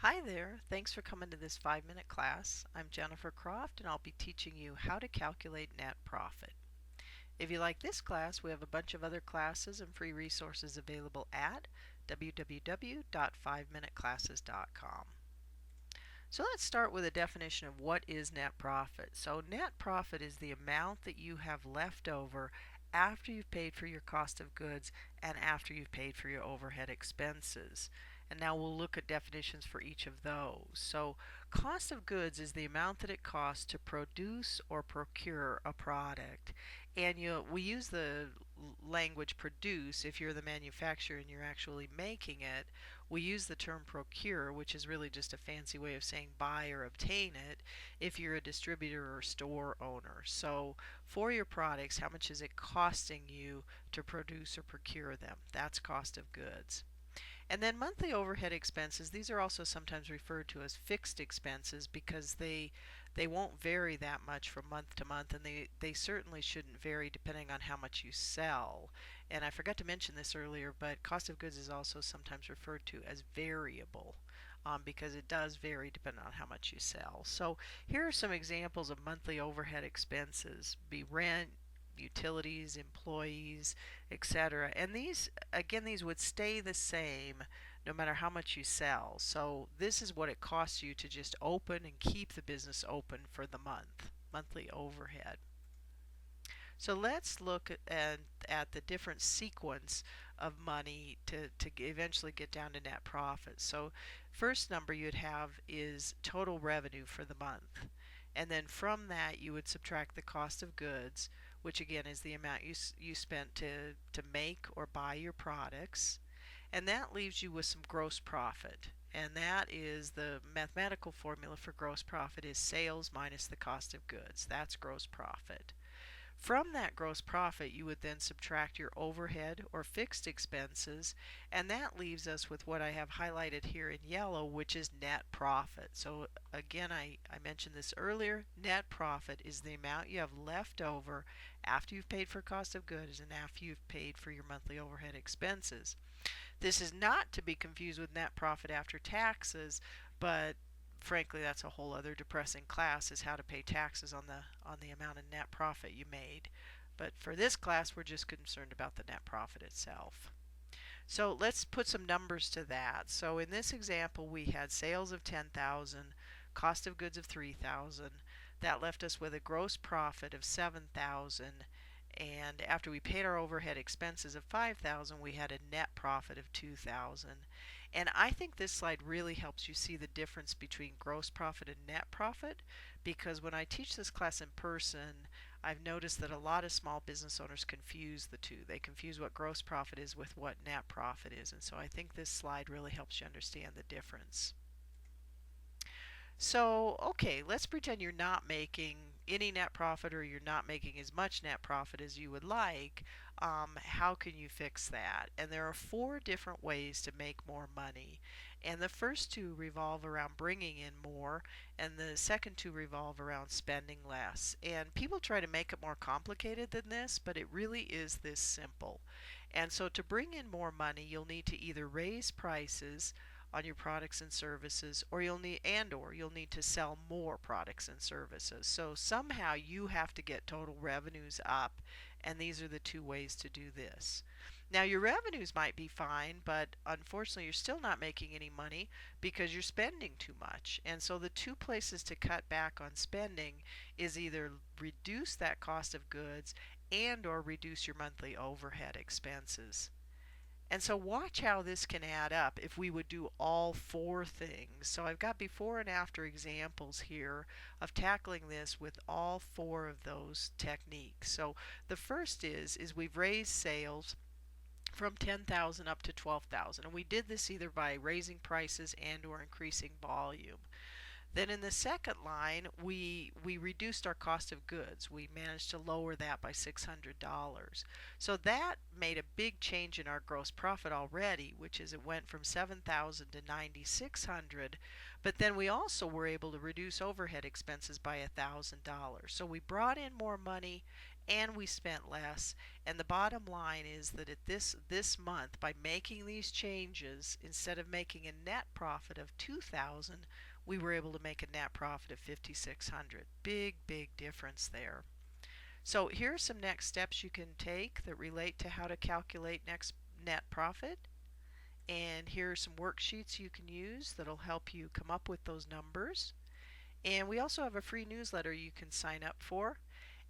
Hi there, thanks for coming to this 5-minute class. I'm Jennifer Croft and I'll be teaching you how to calculate net profit. If you like this class, we have a bunch of other classes and free resources available at www.5minuteclasses.com. So let's start with a definition of what is net profit. So net profit is the amount that you have left over after you've paid for your cost of goods and after you've paid for your overhead expenses. And now we'll look at definitions for each of those. So cost of goods is the amount that it costs to produce or procure a product. And we use the language produce if you're the manufacturer and you're actually making it. We use the term procure, which is really just a fancy way of saying buy or obtain it, if you're a distributor or store owner. So for your products, how much is it costing you to produce or procure them? That's cost of goods. And then monthly overhead expenses, these are also sometimes referred to as fixed expenses because they won't vary that much from month to month, and they certainly shouldn't vary depending on how much you sell. And I forgot to mention this earlier, but cost of goods is also sometimes referred to as variable. Because it does vary depending on how much you sell. So here are some examples of monthly overhead expenses: be rent, utilities, employees, etc. And these, again, these would stay the same no matter how much you sell. So this is what it costs you to just open and keep the business open for the month, monthly overhead. So let's look at the different sequence of money to eventually get down to net profit. So first number you'd have is total revenue for the month. And then from that you would subtract the cost of goods, which again is the amount you spent to make or buy your products. And that leaves you with some gross profit. And that is the mathematical formula for gross profit is sales minus the cost of goods. That's gross profit. From that gross profit, you would then subtract your overhead or fixed expenses, and that leaves us with what I have highlighted here in yellow, which is net profit. So again, I mentioned this earlier, net profit is the amount you have left over after you've paid for cost of goods and after you've paid for your monthly overhead expenses. This is not to be confused with net profit after taxes, but frankly that's a whole other depressing class, is how to pay taxes on the amount of net profit you made. But for this class we're just concerned about the net profit itself. So let's put some numbers to that. So in this example we had sales of 10,000, cost of goods of 3,000. That left us with a gross profit of 7,000, and after we paid our overhead expenses of 5,000 we had a net profit of 2,000. And I think this slide really helps you see the difference between gross profit and net profit, because when I teach this class in person I've noticed that a lot of small business owners confuse the two. They confuse what gross profit is with what net profit is, and so I think this slide really helps you understand the difference. So, okay, let's pretend you're not making any net profit, or you're not making as much net profit as you would like. How can you fix that? And there are 4 different ways to make more money. And the first 2 revolve around bringing in more, and the second 2 revolve around spending less. And people try to make it more complicated than this, but it really is this simple. And so to bring in more money, you'll need to either raise prices on your products and services, or you'll need to sell more products and services. So somehow you have to get total revenues up, and these are the 2 ways to do this. Now your revenues might be fine, but unfortunately you're still not making any money because you're spending too much. And so the 2 places to cut back on spending is either reduce that cost of goods and or reduce your monthly overhead expenses. And so watch how this can add up if we would do all 4 things. So I've got before and after examples here of tackling this with all 4 of those techniques. So the first is we've raised sales from 10,000 up to 12,000, and we did this either by raising prices and or increasing volume. Then in the second line, we reduced our cost of goods. We managed to lower that by $600. So that made a big change in our gross profit already, which is it went from 7,000 to 9,600. But then we also were able to reduce overhead expenses by $1,000. So we brought in more money and we spent less. And the bottom line is that at this month, by making these changes, instead of making a net profit of 2,000, we were able to make a net profit of 5,600. Big difference there. So here are some next steps you can take that relate to how to calculate next net profit. And here are some worksheets you can use that'll help you come up with those numbers. And we also have a free newsletter you can sign up for.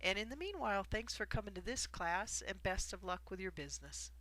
And in the meanwhile, thanks for coming to this class and best of luck with your business.